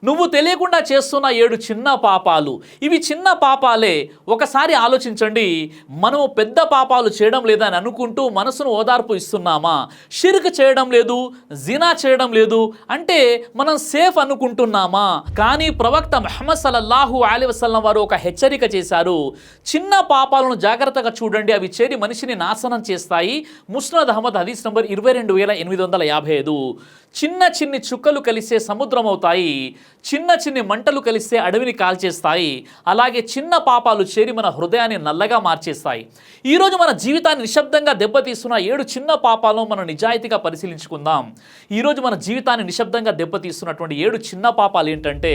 నువ్వు తెలియకుండా చేస్తున్న 7 చిన్న పాపాలు. ఇవి చిన్న పాపాలే. ఒకసారి ఆలోచించండి, మనము పెద్ద పాపాలు చేయడం లేదని అనుకుంటూ మనసును ఓదార్పు ఇస్తున్నామా? షిర్క్ చేయడం లేదు, జినా చేయడం లేదు అంటే మనం సేఫ్ అనుకుంటున్నామా? కానీ ప్రవక్త ముహమ్మద్ సల్లల్లాహు అలైహి వసల్లం వారు ఒక హెచ్చరిక చేశారు. చిన్న పాపాలను జాగ్రత్తగా చూడండి, అవి చేరి మనిషిని నాశనం చేస్తాయి. ముస్నద్ అహ్మద్ హదీస్ నంబర్ 22,855. చిన్న చిన్ని చుక్కలు కలిసే సముద్రం అవుతాయి, చిన్న చిన్ని మంటలు కలిస్తే అడవిని కాల్చేస్తాయి. అలాగే చిన్న పాపాలు చేరి మన హృదయాన్ని నల్లగా మార్చేస్తాయి. ఈరోజు మన జీవితాన్ని నిశ్శబ్దంగా దెబ్బతీస్తున్న 7 చిన్న పాపాలను మనం నిజాయితీగా పరిశీలించుకుందాం. ఈరోజు మన జీవితాన్ని నిశ్శబ్దంగా దెబ్బతీస్తున్నటువంటి 7 చిన్న పాపాలు ఏంటంటే,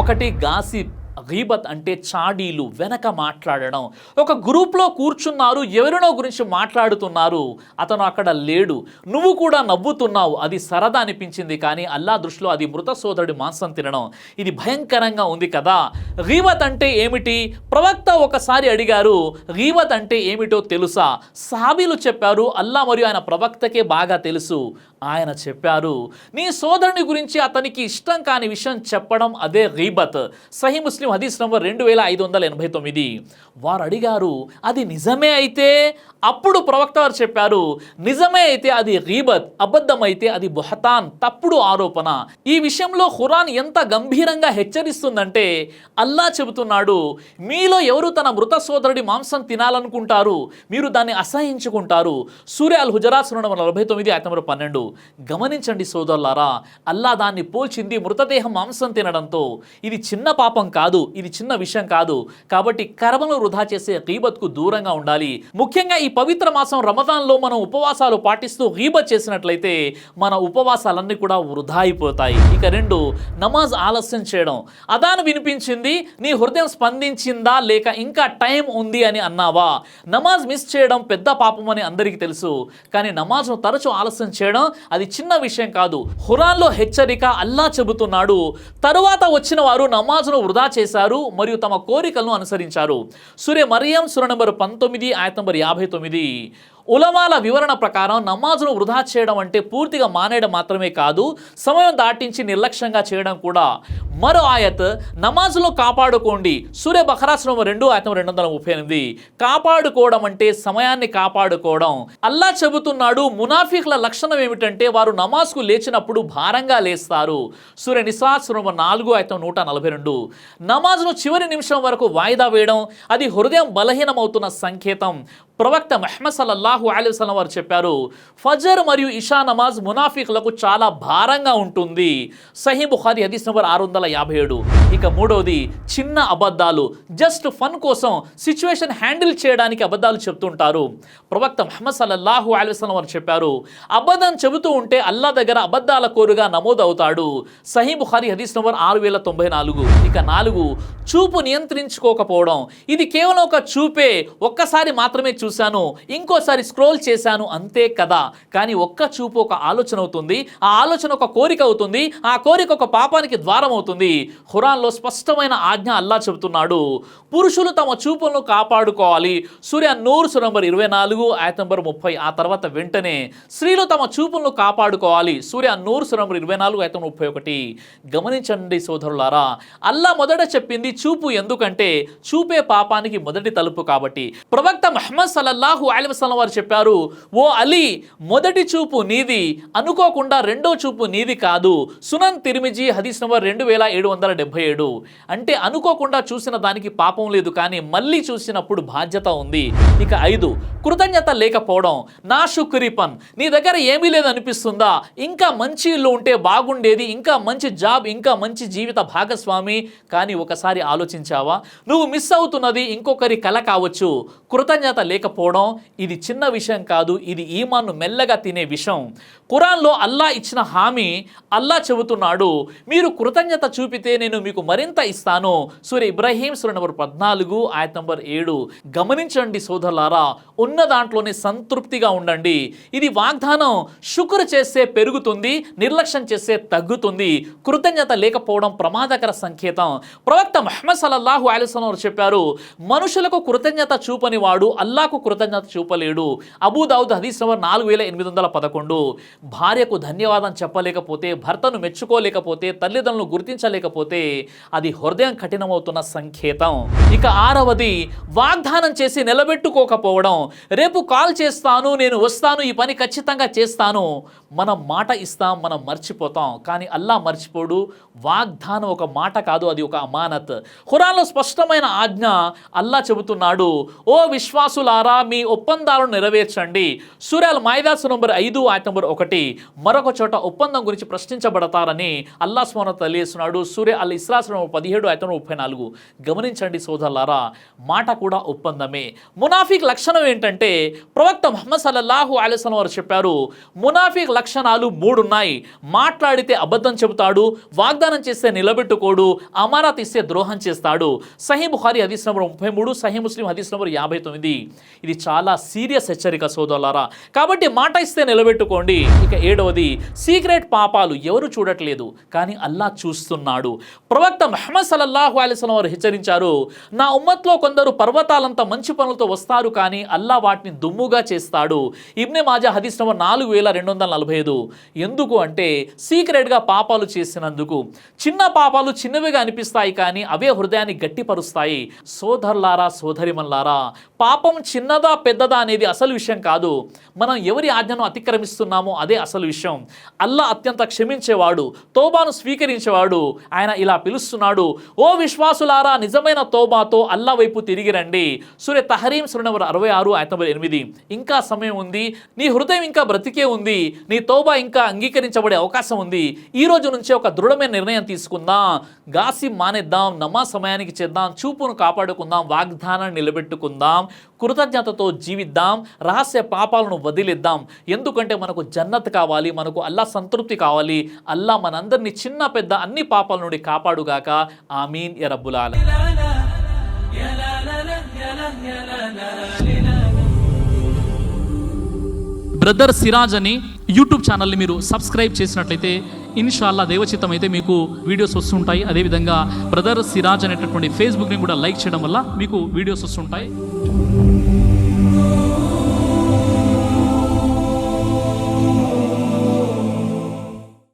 1 గాసిప్. గీబత్ అంటే చాడీలు, వెనక మాట్లాడడం. ఒక గ్రూప్లో కూర్చున్నారు, ఎవరినో గురించి మాట్లాడుతున్నారు, అతను అక్కడ లేడు, నువ్వు కూడా నవ్వుతున్నావు, అది సరదా అనిపించింది, కానీ అల్లా దృష్టిలో అది మృత సోదరుడి మాంసం తినడం. ఇది భయంకరంగా ఉంది కదా. గీబత్ అంటే ఏమిటి? ప్రవక్త ఒకసారి అడిగారు, గీబత్ అంటే ఏమిటో తెలుసా? సహాబీలు చెప్పారు, అల్లా మరియు ఆయన ప్రవక్తకే బాగా తెలుసు. ఆయన చెప్పారు, నీ సోదరుని గురించి అతనికి ఇష్టం కాని విషయం చెప్పడం, అదే గీబత్. సహీ ముస్లిం హదీస్ నంబర్ 2589. వారు అడిగారు, అది నిజమే అయితే? అప్పుడు ప్రవక్త వారు చెప్పారు, నిజమే అయితే అది గీబత్, అబద్ధమైతే అది బుహతాన్, తప్పుడు ఆరోపణ. ఈ విషయంలో ఖురాన్ ఎంత గంభీరంగా హెచ్చరిస్తుందంటే, అల్లా చెబుతున్నాడు, మీలో ఎవరు తన మృత సోదరుడి మాంసం తినాలనుకుంటారు, మీరు దాన్ని అసహించుకుంటారు. సూర అల్ హుజరాత్ సూర నంబర్ 49 ఆయత నంబర్ 12. గమనించండి సోదరులారా, అల్లా దాన్ని పోల్చింది మృతదేహం మాంసం తినడంతో. ఇది చిన్న పాపం కాదు, ఇది చిన్న విషయం కాదు. కాబట్టి కర్మను వృధా చేసే గీబత్కు దూరంగా ఉండాలి. ముఖ్యంగా ఈ పవిత్ర మాసం రమదాన్లో మనం ఉపవాసాలు పాటిస్తూ గీబత్ చేసినట్లయితే మన ఉపవాసాలన్నీ కూడా వృధా అయిపోతాయి. ఇక 2, నమాజ్ ఆలస్యం చేయడం. అదాను వినిపించింది, నీ హృదయం స్పందించిందా లేక ఇంకా టైం ఉంది అని అన్నావా? నమాజ్ మిస్ చేయడం పెద్ద పాపం అని అందరికీ తెలుసు, కానీ నమాజ్ను తరచూ ఆలస్యం చేయడం అది చిన్న విషయం కాదు. ఖురాన్లో హెచ్చరిక, అల్లా చెబుతున్నాడు, తరువాత వచ్చిన వారు నమాజ్ను వృధా చేశారు మరియు తమ కోరికలను అనుసరించారు. సూర మరియం సూర నంబర్ 19 ఆయత నంబర్ 59. ఉలమాల వివరణ ప్రకారం నమాజును వృధా చేయడం అంటే పూర్తిగా మానేయడం మాత్రమే కాదు, సమయం దాటించి నిర్లక్ష్యంగా చేయడం కూడా. మరో ఆయత్, నమాజులో కాపాడుకోండి. సూర బఖరా సూర నంబర్ 2 ఆయత 238. కాపాడుకోవడం అంటే సమయాన్ని కాపాడుకోవడం. అల్లా చెబుతున్నాడు, మునాఫిక్ల లక్షణం ఏమిటంటే వారు నమాజ్కు లేచినప్పుడు భారంగా లేస్తారు. సూర నిసా సూర నంబర్ 4 ఆయత 142. నమాజ్ను చివరి నిమిషం వరకు వాయిదా వేయడం, అది హృదయం బలహీనమవుతున్న సంకేతం. ప్రవక్త ముహమ్మద్ సల్లల్లాహు అలైహి వసల్లం వారు చెప్పారు, ఫజర్ మరియు ఇషా నమాజ్ మునాఫికులకు చాలా భారంగా ఉంటుంది. సహీ బుఖారీ హదీస్ నంబర్ 657. ఇక 3వది, చిన్న అబద్ధాలు. జస్ట్ ఫన్ కోసం, సిచ్యువేషన్ హ్యాండిల్ చేయడానికి అబద్ధాలు చెప్తుంటారు. ప్రవక్త ముహమ్మద్ సల్లల్లాహు అలైహి వసల్లం వారు చెప్పారు, అబద్ధం చెబుతూ ఉంటే అల్లా దగ్గర అబద్ధాల కోరుగా నమోదవుతాడు. సహీ బుఖారీ హదీస్ నంబర్ 6094. ఇక 4, చూపు నియంత్రించుకోకపోవడం. ఇది కేవలం ఒక చూపే, ఒక్కసారి మాత్రమే చూశాను, ఇంకోసారి స్క్రోల్ చేశాను అంతే కదా. కానీ ఒక్క చూపు ఒక ఆలోచన అవుతుంది, ఆ ఆలోచన ఒక కోరిక అవుతుంది, ఆ కోరిక ఒక పాపానికి ద్వారం అవుతుంది. ఖురాన్లో స్పష్టమైన ఆజ్ఞ అల్లా చెబుతున్నాడు, పురుషులు తమ చూపులను కాపాడుకోవాలి. సూర నూర్ సూర నంబర్ 24 ఆయత నంబర్ 30. ఆ తర్వాత వెంటనే స్త్రీలు తమ చూపులను కాపాడుకోవాలి. సూర నూర్ సూర నంబర్ 24 ఆయత 31. గమనించండి సోదరులారా, అల్లా మొదట చెప్పింది చూపు, ఎందుకంటే చూపే పాపానికి మొదటి తలుపు కాబట్టి. ప్రవక్త ముహమ్మద్ సల్లల్లాహు అలైహి వసల్లం వారు చెప్పారు, ఓ అలీ, మొదటి చూపు నీది, అనుకోకుండా రెండో చూపు నీది కాదు. సునన్ తిర్మిజీ హదీస్ నంబర్ 2777. అంటే అనుకోకుండా చూసిన దానికి పాపం లేదు, కానీ మళ్ళీ చూసినప్పుడు బాధ్యత ఉంది. ఇక 5, కృతజ్ఞత లేకపోవడం. నా శుక్రిపన్, నీ దగ్గర ఏమీ లేదు అనిపిస్తుందా? ఇంకా మంచి ఇల్లు ఉంటే బాగుండేది, ఇంకా మంచి జాబ్, ఇంకా మంచి జీవిత భాగస్వామి. కానీ ఒకసారి ఆలోచించావా, నువ్వు మిస్ అవుతున్నది ఇంకొకరి కల కావచ్చు. కృతజ్ఞత లేకపోవడం ఇది చిన్న విషయం కాదు, ఇది ఈమాన్ను మెల్లగా తినే విషయం. ఖురాన్లో అల్లా ఇచ్చిన హామీ, అల్లా చెబుతున్నాడు, మీరు కృతజ్ఞత చూపితే నేను మీకు మరింత ఇస్తాను. సూర ఇబ్రాహీం సూర నంబర్ 14 ఆయత నంబర్ 7. గమనించండి సోదరులారా, ఉన్న దాంట్లోనే సంతృప్తిగా ఉండండి. ఇది వాగ్దానం. శుక్ర్ చేస్తే పెరుగుతుంది, నిర్లక్ష్యం చేస్తే తగ్గుతుంది. కృతజ్ఞత లేకపోవడం ప్రమాదకర సంకేతం. ప్రవక్త ముహమ్మద్ సల్లల్లాహు అలైహి వసల్లం చెప్పారు, మనుషులకు కృతజ్ఞత చూపని వాడు అల్లాకు అల్లాకు కృతజ్ఞత చూపలేడు. అబూదావుద్ హదీస్ నంబర్ 4811. భార్యకు ధన్యవాదం చెప్పలేకపోతే, భర్తను మెచ్చుకోలేకపోతే, తల్లిదండ్రులను గుర్తించలేకపోతే అది హృదయం కఠినమవుతున్న సంకేతం. ఇక 6వది వాగ్దానం చేసి నిలబెట్టుకోకపోవడం. రేపు కాల్ చేస్తాను, నేను వస్తాను, ఈ పని ఖచ్చితంగా చేస్తాను. మనం మాట ఇస్తాం, మనం మర్చిపోతాం. కానీ అల్లా మర్చిపోడు. వాగ్దానం ఒక మాట కాదు, అది ఒక అమానత్. ఖురాన్లో స్పష్టమైన ఆజ్ఞ అల్లా చెబుతున్నాడు, ఓ విశ్వాసులారా మీ ఒప్పందాలను నెరవేర్చండి. సూరా అల్ మాయిదా నంబర్ 5 ఆయత నంబర్ 1. మరొక చోట ఒప్పందం గురించి ప్రశ్నించబడతారని అల్లా సుబ్హానహు తెలియజేస్తున్నాడు. సూరా అల్ ఇస్రా నంబర్ 17 ఆయత నంబర్ 34. గమనించండి సోదరులారా, మాట కూడా ఒప్పందమే. మునాఫిక్ లక్షణం ఏంటంటే ప్రవక్త ముహమ్మద్ సల్లల్లాహు అలైహి వసల్లం వారు చెప్పారు, మునాఫిక్ లక్షణాలు 3 ఉన్నాయి. మాట్లాడితే అబద్ధం చెబుతాడు, వాగ్దానం చేస్తే నిలబెట్టుకోడు, అమానత్ ఇస్తే ద్రోహం చేస్తాడు. సహీ బుఖారీ హదీస్ నంబర్ 33, సహీ ముస్లిం హదీస్ నంబర్ 59. ఇది చాలా సీరియస్ హెచ్చరిక సోదరులారా. కాబట్టి మాట ఇస్తే నిలబెట్టుకోండి. ఇక 7వది సీక్రెట్ పాపాలు. ఎవరు చూడట్లేదు కానీ అల్లా చూస్తున్నాడు. ప్రవక్త ముహమ్మద్ సల్లల్లాహు అలైహి వసల్లం వారు హెచ్చరించారు, నా ఉమ్మత్లో కొందరు పర్వతాలంత మంచి పనులతో వస్తారు కానీ అల్లా వాటిని దుమ్ముగా చేస్తాడు. ఇబ్నే మాజా హదీస్ నంబర్ 4245. ఎందుకు అంటే సీక్రెట్గా పాపాలు చేసినందుకు. చిన్న పాపాలు చిన్నవిగా అనిపిస్తాయి కానీ అవే హృదయాన్ని గట్టిపరుస్తాయి. సోదరులారా, సోదరిమల్లారా, పాపం చిన్నదా పెద్దదా అనేది అసలు విషయం కాదు. మనం ఎవరి ఆజ్ఞను అతిక్రమిస్తున్నామో అదే అసలు విషయం. అల్లా అత్యంత క్షమించేవాడు, తోబాను స్వీకరించేవాడు. ఆయన ఇలా పిలుస్తున్నాడు, ఓ విశ్వాసులారా, నిజమైన తోబాతో అల్లా వైపు తిరిగి రండి. సూరా తహరీం సూరా నంబర్ 66 ఆయత నంబర్ 8. ఇంకా సమయం ఉంది, నీ హృదయం ఇంకా బ్రతికే ఉంది, నీ తోబా ఇంకా అంగీకరించబడే అవకాశం ఉంది. ఈ రోజు నుంచే ఒక దృఢమైన నిర్ణయం తీసుకుందాం. గాసిప్ మానేద్దాం, నమాజ్ సమయానికి చేద్దాం, చూపును కాపాడుకుందాం, వాగ్దానాన్ని నిలబెట్టుకుందాం, కృతజ్ఞతతో జీవిద్దాం, రహస్య పాపాలను వదిలిద్దాం. ఎందుకంటే మనకు జన్నత్ కావాలి, మనకు అల్లా సంతృప్తి కావాలి. అల్లా మనందరినీ చిన్న పెద్ద అన్ని పాపాల నుండి కాపాడుగాక. ఆమీన్ యా రబ్బుల్ ఆలమీన్. బ్రదర్ సిరాజ్ అని యూట్యూబ్ ఛానల్ని మీరు సబ్స్క్రైబ్ చేసినట్లయితే ఇన్షాల్లా దేవచిత్తం అయితే మీకు వీడియోస్ వస్తుంటాయి. అదేవిధంగా బ్రదర్ సిరాజ్ అనేటటువంటి ఫేస్బుక్ని కూడా లైక్ చేయడం వల్ల మీకు వీడియోస్ వస్తుంటాయి.